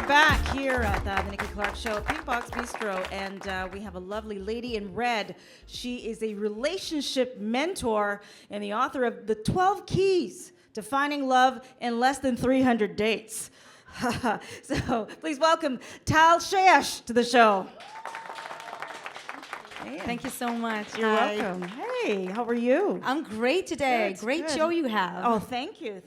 are back here at the Nikki Clarke Show, Pink Box Bistro, and we have a lovely lady in red. She is a relationship mentor and the author of The 12 Keys to Finding Love in Less Than 300 Dates. So please welcome Tal Shaish to the show. Thank you so much. You're welcome. Hey, how are you? I'm great today. Good, Great good. show you have. Oh, thank you.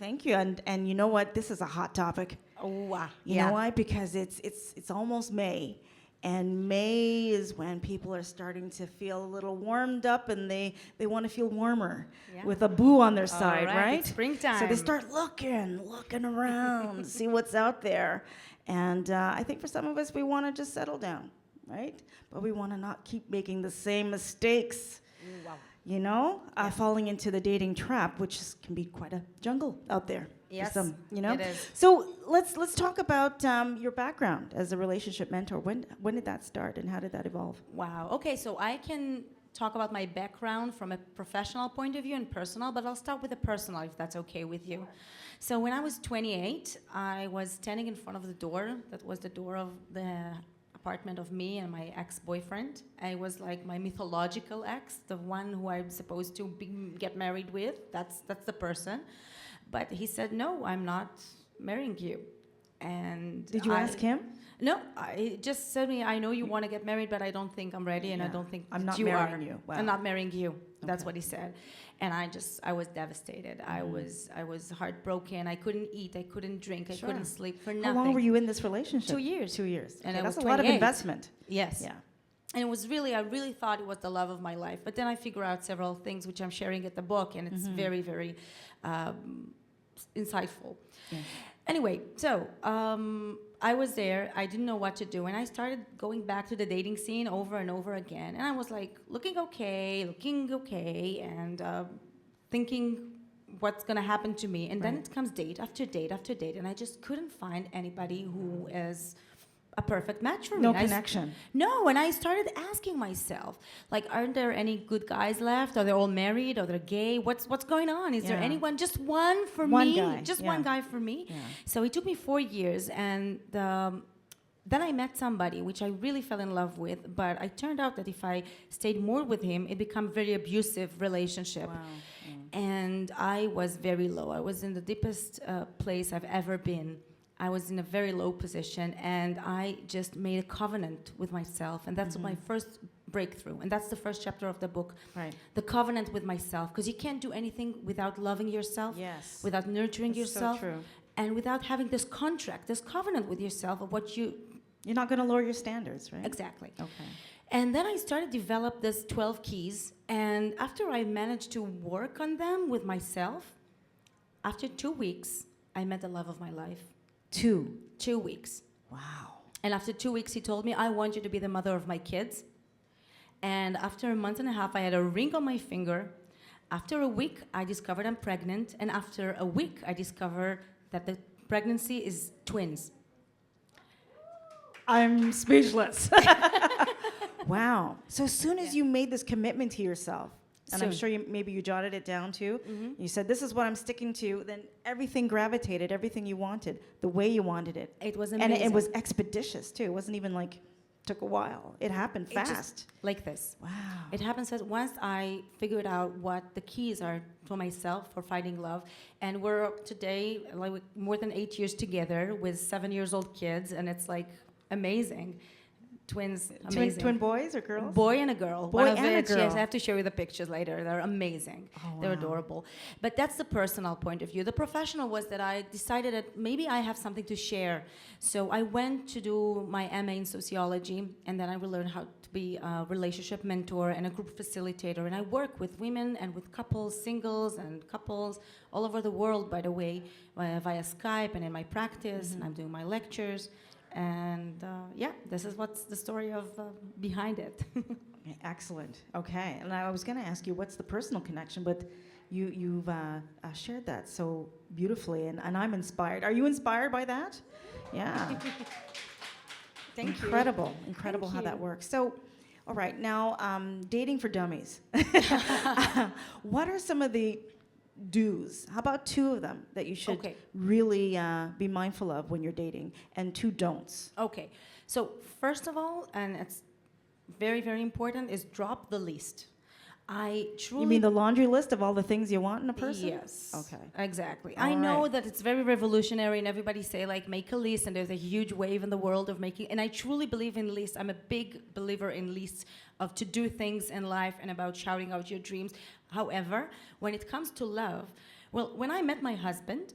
And you know what? This is a hot topic. Oh, wow. You know why? Because it's almost May, and May is when people are starting to feel a little warmed up, and they want to feel warmer with a boo on their side, right? It's springtime. So they start looking around, see what's out there, and I think for some of us we want to just settle down, right? But we want to not keep making the same mistakes. Ooh, wow. You know, falling into the dating trap, which can be quite a jungle out there. Yes, for some, you know. it is. So let's talk about your background as a relationship mentor. When did that start, and how did that evolve? Wow. Okay, so I can talk about my background from a professional point of view and personal, but I'll start with the personal, if that's okay with you. So when I was 28, I was standing in front of the door. That was the door of the apartment of me and my ex-boyfriend. I was like my mythological ex, the one who I'm supposed to get married with. That's the person. But he said, no, I'm not marrying you. And Did you ask him? No, he just said to me, I know you want to get married, but I don't think I'm ready, and I don't think I'm not you marrying are. you. Wow. I'm not marrying you. That's Okay. what he said. And I was devastated. I was heartbroken. I couldn't eat. I couldn't drink. I couldn't sleep for nothing. How long were you in this relationship? 2 years. 2 years. And Okay, I that's was a lot of 28. investment. Yes. Yeah. And it was really, I really thought it was the love of my life. But then I figure out several things which I'm sharing at the book, and it's very, very insightful. Yeah. Anyway, so I was there. I didn't know what to do, and I started going back to the dating scene over and over again. And I was like, looking okay, and thinking what's going to happen to me. And then it comes date after date after date, and I just couldn't find anybody who is a perfect match for me. No And connection. No, and I started asking myself, like, aren't there any good guys left? Are they all married? Are they gay? What's going on? Is there anyone? Just one for One me? guy, Just yeah. one guy for me? Yeah. So it took me 4 years, and then I met somebody which I really fell in love with, but it turned out that if I stayed more with him, it became a very abusive relationship. Wow. And I was very low. I was in the deepest place I've ever been. I was in a very low position, and I just made a covenant with myself, and that's my first breakthrough, and that's the first chapter of the book. Right. The covenant with myself, because you can't do anything without loving yourself, Yes. without nurturing That's so yourself, true. and without having this contract, this covenant with yourself of what you... You're not going to lower your standards, right? Exactly. Okay. And then I started to develop this 12 keys, and after I managed to work on them with myself, after 2 weeks, I met the love of my life. 2 weeks. Wow. And after 2 weeks, he told me, I want you to be the mother of my kids. And after a month and a half, I had a ring on my finger. After a week, I discovered I'm pregnant. And after a week, I discovered that the pregnancy is twins. I'm speechless. Wow. So as soon as you made this commitment to yourself, and I'm sure maybe you jotted it down too, you said, this is what I'm sticking to, then everything gravitated, everything you wanted, the way you wanted it. It was amazing. And it was expeditious too. It wasn't even like, took a while. It happened It just- fast. like this. Wow. It happens that once I figured out what the keys are for myself for finding love, and we're today like more than 8 years together with 7-year-old kids, and it's like amazing. Twins, amazing. Twin boys or girls? Boy and a girl. Boy One of and a it, girl. Yes, I have to show you the pictures later. They're amazing. Oh, They're wow. adorable. But that's the personal point of view. The professional was that I decided that maybe I have something to share. So I went to do my MA in sociology, and then I will learn how to be a relationship mentor and a group facilitator. And I work with women and with couples, singles and couples all over the world, by the way, via Skype and in my practice, and I'm doing my lectures. And this is what's the story of behind it. Excellent. Okay. And I was going to ask you, what's the personal connection? But you've shared that so beautifully, and I'm inspired. Are you inspired by that? Yeah. Thank you. Incredible Thank how that you. works. So, all right, now dating for dummies. What are some of the do's. How about two of them that you should Okay. really be mindful of when you're dating, and two don'ts? Okay. So first of all, and it's very, very important, is drop the list. I truly... You mean the laundry list of all the things you want in a person? Yes. Okay. Exactly. All I know right. that it's very revolutionary, and everybody say like make a list, and there's a huge wave in the world of making. And I truly believe in lists. I'm a big believer in lists of to do things in life and about shouting out your dreams. However, when it comes to love, well, when I met my husband,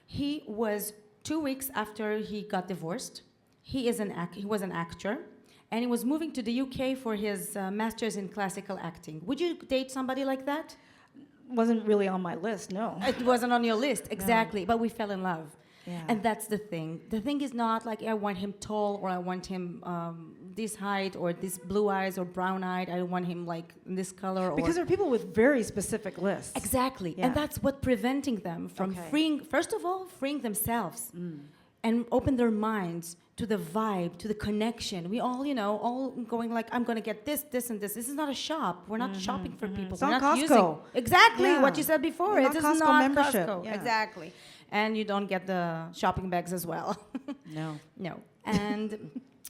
he was 2 weeks after he got divorced. He was an actor. And he was moving to the UK for his master's in classical acting. Would you date somebody like that? Wasn't really on my list, no. It wasn't on your list, exactly. But we fell in love. Yeah. And that's the thing. The thing is not like I want him tall, or I want him this height, or this blue eyes, or brown eyed. I want him like this color. Because there are people with very specific lists. Exactly. Yeah. And that's what preventing them from Okay. first of all, freeing themselves and open their minds to the vibe, to the connection. We all, all going like, I'm going to get this, this, and this. This is not a shop. We're not shopping for people. It's We're not not Costco. using exactly Yeah. what you said before. Not It is Costco not membership. Costco. Yeah. Exactly. And you don't get the shopping bags as well. No. No. And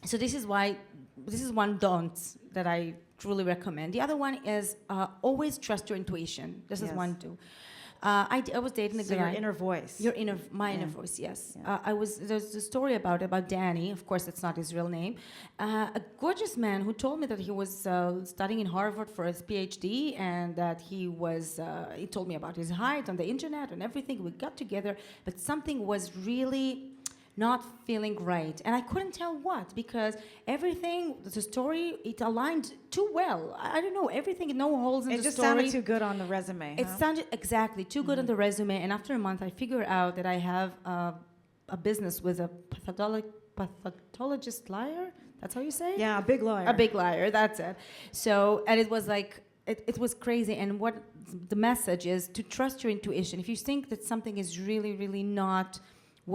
so this is one don't that I truly recommend. The other one is always trust your intuition. This is Yes. one too. I was dating a So guy. your inner voice. My inner Yeah. voice, yes. Yeah. There's a story about Danny. Of course, it's not his real name. A gorgeous man who told me that he was studying in Harvard for his PhD, and that he told me about his height on the internet and everything. We got together, but something was really not feeling right. And I couldn't tell what, because everything, the story, it aligned too well. I don't know, everything, no holes in It the just story. sounded too good on the resume. It huh? sounded exactly too good on the resume, and after a month, I figured out that I have a business with a pathologist liar. That's how you say it? Yeah, a big liar. A big liar. That's it. So, and it was like it was crazy. And what the message is to trust your intuition. If you think that something is really, really not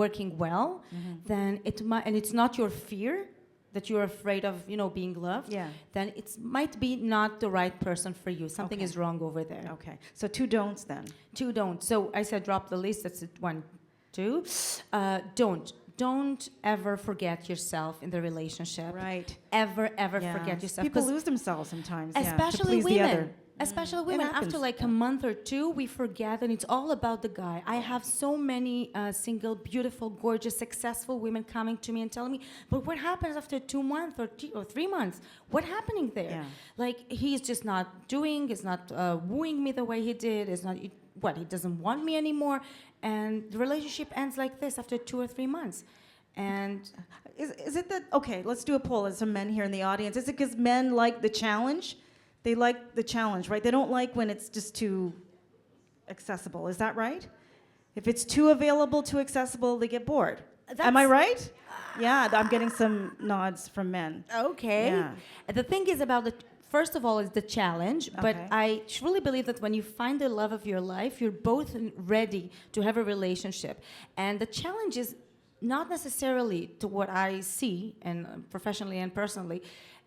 working well, then it might, and it's not your fear that you're afraid of, being loved, Yeah. then it might be not the right person for you. Something Okay. is wrong over there. Okay. So two don'ts then. Two don't. So I said drop the list. That's it. 1, 2. Don't ever forget yourself in the relationship. Right. Ever Yeah. forget yourself. People 'Cause lose themselves sometimes. Yeah, to especially please the other. women. Especially women, after happens, like a month or two, we forget, and it's all about the guy. I have so many single, beautiful, gorgeous, successful women coming to me and telling me, but what happens after 2 months or 3 months? What's happening there? Yeah. Like, he's just not he's not wooing me the way he did. It's not, he doesn't want me anymore. And the relationship ends like this after 2 or 3 months. And Is it that, okay, let's do a poll. There's some men here in the audience. Is it because men like the challenge? They like the challenge, right? They don't like when it's just too accessible. Is that right? If it's too available, too accessible, they get bored. Am I right? Yeah, I'm getting some nods from men. okay. Yeah. The thing is about first of all, is the challenge, but Okay. I truly believe that when you find the love of your life, you're both ready to have a relationship. And the challenge is not necessarily to what I see, and professionally and personally,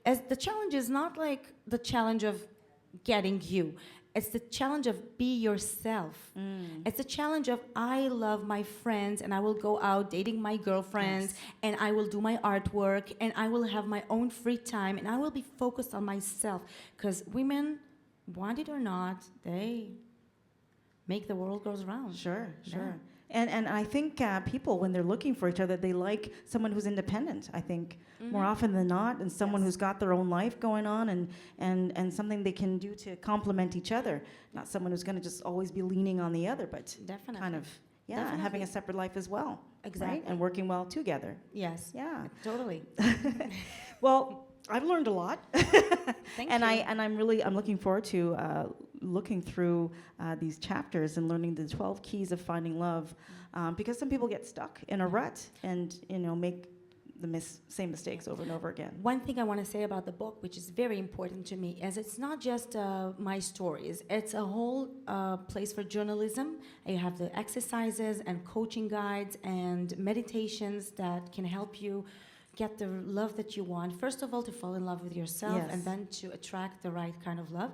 as the challenge is not like the challenge of getting you. It's the challenge of be yourself. It's the challenge of I love my friends, and I will go out dating my girlfriends, and I will do my artwork, and I will have my own free time, and I will be focused on myself. Because women, want it or not, they make the world goes round. Sure, sure. Yeah. And I think people, when they're looking for each other, they like someone who's independent, I think, more often than not, and someone who's got their own life going on, and something they can do to complement each other. Not someone who's going to just always be leaning on the other, but Definitely. kind of, Definitely. having a separate life as well. Exactly. Right? And working well together. Yes. Yeah. Totally. Well, I've learned a lot. Thank and you. I'm looking forward to looking through these chapters and learning the 12 keys of finding love, because some people get stuck in a rut and make the same mistakes over and over again. One thing I want to say about the book, which is very important to me, is it's not just my stories. It's a whole place for journalism. You have the exercises and coaching guides and meditations that can help you get the love that you want. First of all, to fall in love with yourself, Yes. and then to attract the right kind of love.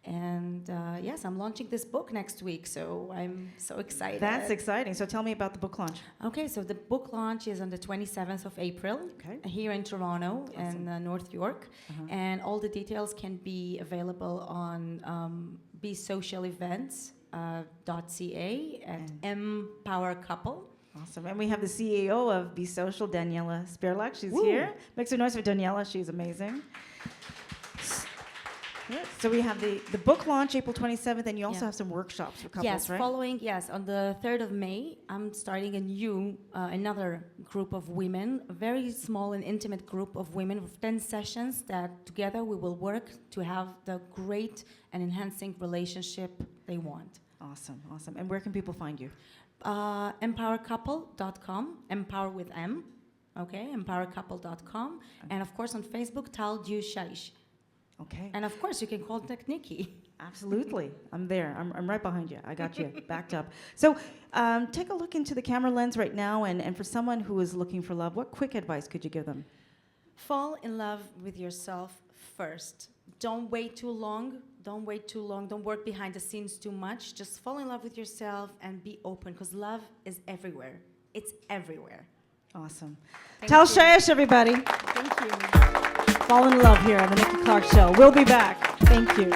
And yes, I'm launching this book next week, so I'm so excited. That's exciting. So tell me about the book launch. Okay, so the book launch is on the 27th of April here in Toronto and North York. And all the details can be available on besocialevents.ca at Empower Couple. Awesome. And we have the CEO of Be Social, Daniela Spirlak. She's Woo. here. Make some noise for Daniela. She's amazing. Yeah. So we have the book launch April 27th, and you also have some workshops for couples, yes, right? on the 3rd of May, I'm starting another group of women, a very small and intimate group of women with 10 sessions that together we will work to have the great and enhancing relationship they want. Awesome, awesome. And where can people find you? Empowercouple.com, empower with M, empowercouple.com, and of course on Facebook, Tal Shaish. Okay. And of course, you can contact Nikki. Absolutely. I'm there. I'm right behind you. I got you backed up. So take a look into the camera lens right now, and for someone who is looking for love, what quick advice could you give them? Fall in love with yourself first. Don't wait too long. Don't wait too long. Don't work behind the scenes too much. Just fall in love with yourself and be open, because love is everywhere. It's everywhere. Awesome. Thank Tal you. Shaish, everybody. Thank you. Fall in love here on the Nikki Clarke Show. We'll be back. Thank you.